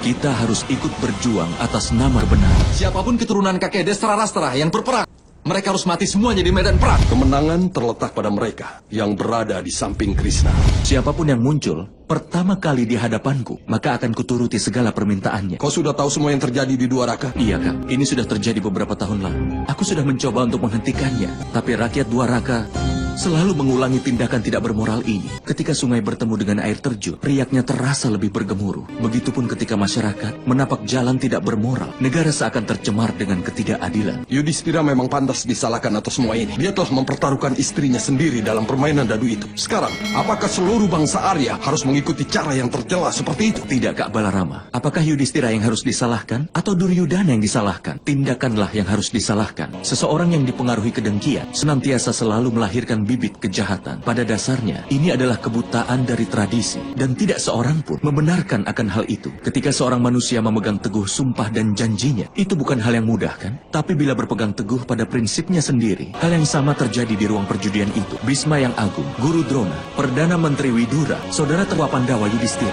Kita harus ikut berjuang atas nama benar. Siapapun keturunan kakek Destarastra yang berperang, mereka harus mati semuanya di medan perang. Kemenangan terletak pada mereka yang berada di samping Krishna. Siapapun yang muncul pertama kali di hadapanku, maka akan kuturuti segala permintaannya. Kau sudah tahu semua yang terjadi di Dwaraka? Iya, Kak. Ini sudah terjadi beberapa tahun lalu. Aku sudah mencoba untuk menghentikannya, tapi rakyat Dwaraka selalu mengulangi tindakan tidak bermoral ini. Ketika sungai bertemu dengan air terjun, riaknya terasa lebih bergemuruh. Begitupun ketika masyarakat menapak jalan tidak bermoral, negara seakan tercemar dengan ketidakadilan. Yudhistira memang pantas disalahkan atas semua ini. Dia telah mempertaruhkan istrinya sendiri dalam permainan dadu itu. Sekarang, apakah seluruh bangsa Arya harus mengikuti cara yang tercela seperti itu? Tidak, Kak Balarama. Apakah Yudhistira yang harus disalahkan atau Duryudana yang disalahkan? Tindakanlah yang harus disalahkan. Seseorang yang dipengaruhi kedengkian senantiasa selalu melahirkan bibit kejahatan. Pada dasarnya, ini adalah kebutaan dari tradisi, dan tidak seorang pun membenarkan akan hal itu. Ketika seorang manusia memegang teguh sumpah dan janjinya, itu bukan hal yang mudah, kan? Tapi bila berpegang teguh pada prinsipnya sendiri, hal yang sama terjadi di ruang perjudian itu. Bhisma yang Agung, Guru Drona, Perdana Menteri Widura, saudara tertua Pandawa Yudhistira.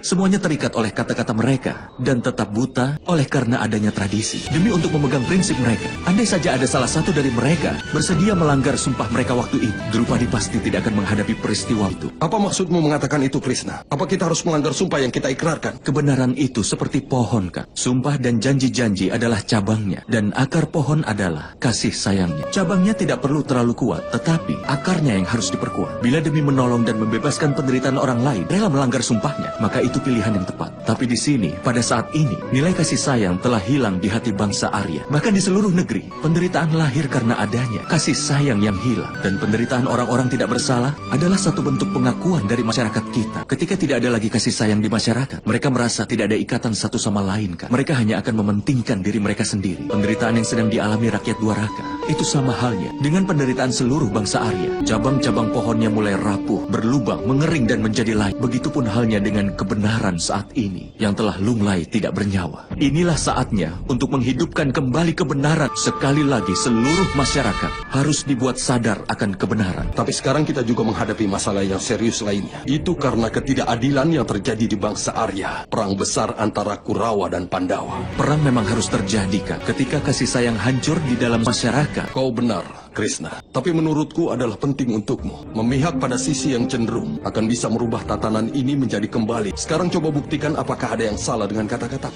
Semuanya terikat oleh kata-kata mereka dan tetap buta oleh karena adanya tradisi. Demi untuk memegang prinsip mereka, andai saja ada salah satu dari mereka bersedia melanggar sumpah mereka waktu itu, Drupadi pasti tidak akan menghadapi peristiwa itu. Apa maksudmu mengatakan itu, Krishna? Apa kita harus melanggar sumpah yang kita ikrarkan? Kebenaran itu seperti pohon, Kak. Sumpah dan janji-janji adalah cabangnya, dan akar pohon adalah kasih sayangnya. Cabangnya tidak perlu terlalu kuat, tetapi akarnya yang harus diperkuat. Bila demi menolong dan membebaskan penderitaan orang lain rela melanggar sumpahnya, maka itu pilihan yang tepat. Tapi di sini, pada saat ini, nilai kasih sayang telah hilang di hati bangsa Arya. Bahkan di seluruh negeri, penderitaan lahir karena adanya kasih sayang yang hilang. Dan penderitaan orang-orang tidak bersalah adalah satu bentuk pengakuan dari masyarakat kita. Ketika tidak ada lagi kasih sayang di masyarakat, mereka merasa tidak ada ikatan satu sama lain, kan? Mereka hanya akan mementingkan diri mereka sendiri. Penderitaan yang sedang dialami rakyat Dwaraka, itu sama halnya dengan penderitaan seluruh bangsa Arya. Cabang-cabang pohonnya mulai rapuh, berlubang, mengering dan menjadi layu. Begitupun halnya dengan kebenaran saat ini yang telah lunglai tidak bernyawa. Inilah saatnya untuk menghidupkan kembali kebenaran. Sekali lagi seluruh masyarakat harus dibuat sadar akan kebenaran. Tapi sekarang kita juga menghadapi masalah yang serius lainnya. Itu karena ketidakadilan yang terjadi di bangsa Arya. Perang besar antara Kurawa dan Pandawa. Perang memang harus terjadi, Kak. Ketika kasih sayang hancur di dalam masyarakat. Kau benar, Krishna. Tapi menurutku adalah penting untukmu memihak pada sisi yang cenderung akan bisa merubah tatanan ini menjadi kembali. Sekarang coba buktikan apakah ada yang salah dengan kata-kata.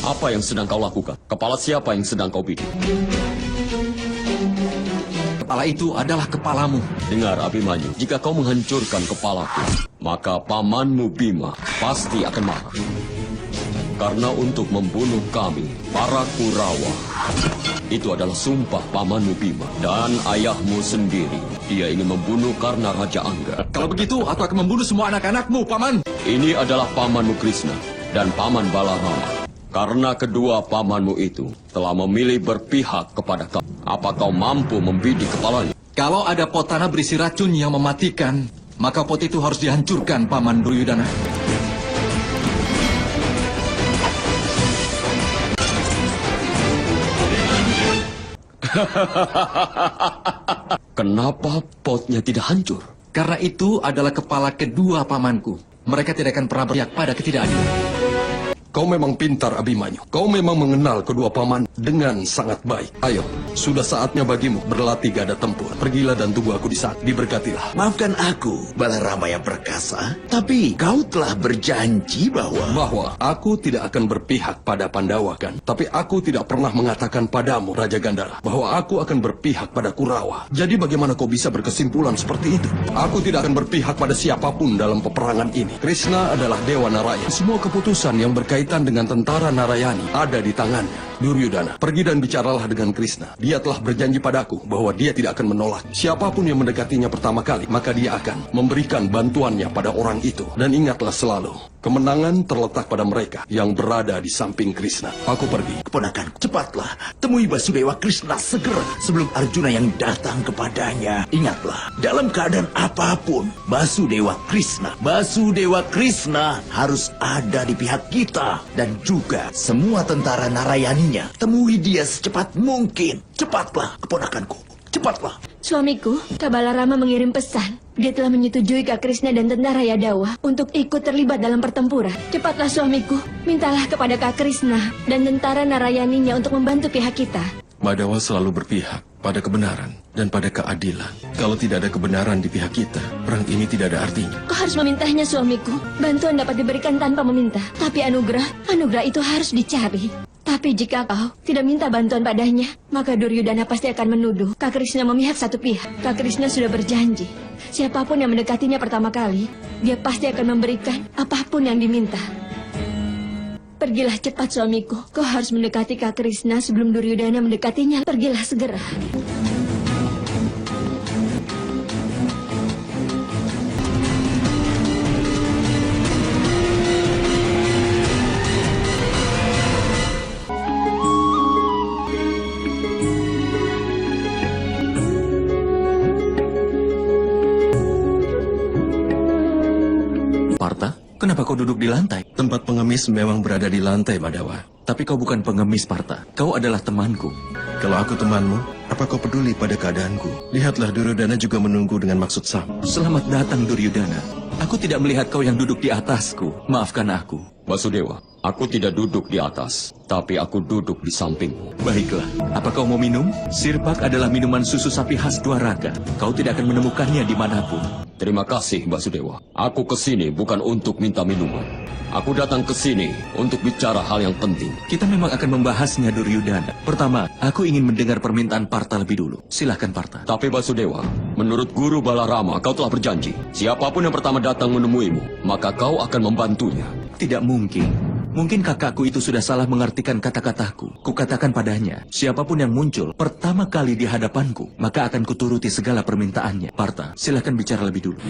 Apa yang sedang kau lakukan? Kepala siapa yang sedang kau bidik? Kepala itu adalah kepalamu. Dengar, Abimanyu, jika kau menghancurkan kepalaku, maka pamanmu Bima pasti akan marah. Karena untuk membunuh kami, para Kurawa, itu adalah sumpah pamanmu Bima. Dan ayahmu sendiri, dia ingin membunuh karena Raja Angga. Kalau begitu, aku akan membunuh semua anak-anakmu, Paman. Ini adalah pamanmu Krishna dan paman Balarama. Karena kedua pamanmu itu telah memilih berpihak kepada kau. Apa kau mampu membidik kepalanya? Kalau ada pot tanah berisi racun yang mematikan, maka pot itu harus dihancurkan, Paman Duryudana. Kenapa potnya tidak hancur? Karena itu adalah kepala kedua pamanku. Mereka tidak akan pernah berpihak pada ketidakadilan. Kau memang pintar, Abimanyu. Kau memang mengenal kedua paman dengan sangat baik. Ayo, sudah saatnya bagimu berlatih gada tempur. Pergilah dan tunggu aku di sana. Diberkatilah. Maafkan aku, Balarama yang perkasa, tapi kau telah berjanji bahwa aku tidak akan berpihak pada Pandawa, kan? Tapi aku tidak pernah mengatakan padamu, Raja Gandhara, bahwa aku akan berpihak pada Kurawa. Jadi bagaimana kau bisa berkesimpulan seperti itu? Aku tidak akan berpihak pada siapapun dalam peperangan ini. Krishna adalah Dewa Narayana. Semua keputusan yang berkaitan dengan tentara Narayani ada di tangannya. Duryudana, pergi dan bicaralah dengan Krishna. Dia telah berjanji padaku bahwa dia tidak akan menolak siapapun yang mendekatinya pertama kali, maka dia akan memberikan bantuannya pada orang itu. Dan ingatlah selalu, Kemenangan terletak pada mereka yang berada di samping Krishna. Aku pergi. Keponakan, cepatlah. Temui Basudewa Krishna segera sebelum Arjuna yang datang kepadanya. Ingatlah, dalam keadaan apapun, Basudewa Krishna harus ada di pihak kita. Dan juga semua tentara Narayaninya. Temui dia secepat mungkin. Cepatlah, keponakanku. Cepatlah. Suamiku, Kak Balarama mengirim pesan. Dia telah menyetujui Kak Krishna dan tentara Yadawa untuk ikut terlibat dalam pertempuran. Cepatlah suamiku, mintalah kepada Kak Krishna dan tentara Narayaninya untuk membantu pihak kita. Madawa selalu berpihak pada kebenaran dan pada keadilan. Kalau tidak ada kebenaran di pihak kita, perang ini tidak ada artinya. Kau harus memintanya suamiku. Bantuan dapat diberikan tanpa meminta. Tapi anugerah itu harus dicari. Tapi jika kau tidak minta bantuan padanya, maka Duryudana pasti akan menuduh Kak Krishna memihak satu pihak. Kak Krishna sudah berjanji, siapapun yang mendekatinya pertama kali, dia pasti akan memberikan apapun yang diminta. Pergilah cepat suamiku. Kau harus mendekati Kak Krishna sebelum Duryudana mendekatinya. Pergilah segera. Partha, kenapa kau duduk di lantai? Tempat pengemis memang berada di lantai, Madawa. Tapi kau bukan pengemis, Partha. Kau adalah temanku. Kalau aku temanmu, apa kau peduli pada keadaanku? Lihatlah, Duryodhana juga menunggu dengan maksud sama. Selamat datang, Duryudana. Aku tidak melihat kau yang duduk di atasku. Maafkan aku. Basudewa, aku tidak duduk di atas, tapi aku duduk di sampingmu. Baiklah, apa kau mau minum? Sirpak adalah minuman susu sapi khas Dwaraka. Kau tidak akan menemukannya dimanapun. Terima kasih, Basudewa. Aku kesini bukan untuk minta minuman. Aku datang ke sini untuk bicara hal yang penting. Kita memang akan membahasnya, Duryudana. Pertama, aku ingin mendengar permintaan Partha lebih dulu. Silahkan, Partha. Tapi Basudewa, menurut Guru Balarama, kau telah berjanji. Siapapun yang pertama datang menemuimu, maka kau akan membantunya. Tidak mungkin. Mungkin kakakku itu sudah salah mengartikan kata-kataku. Kukatakan padanya, siapapun yang muncul pertama kali di hadapanku, maka akan kuturuti segala permintaannya. Partha, silahkan bicara lebih dulu.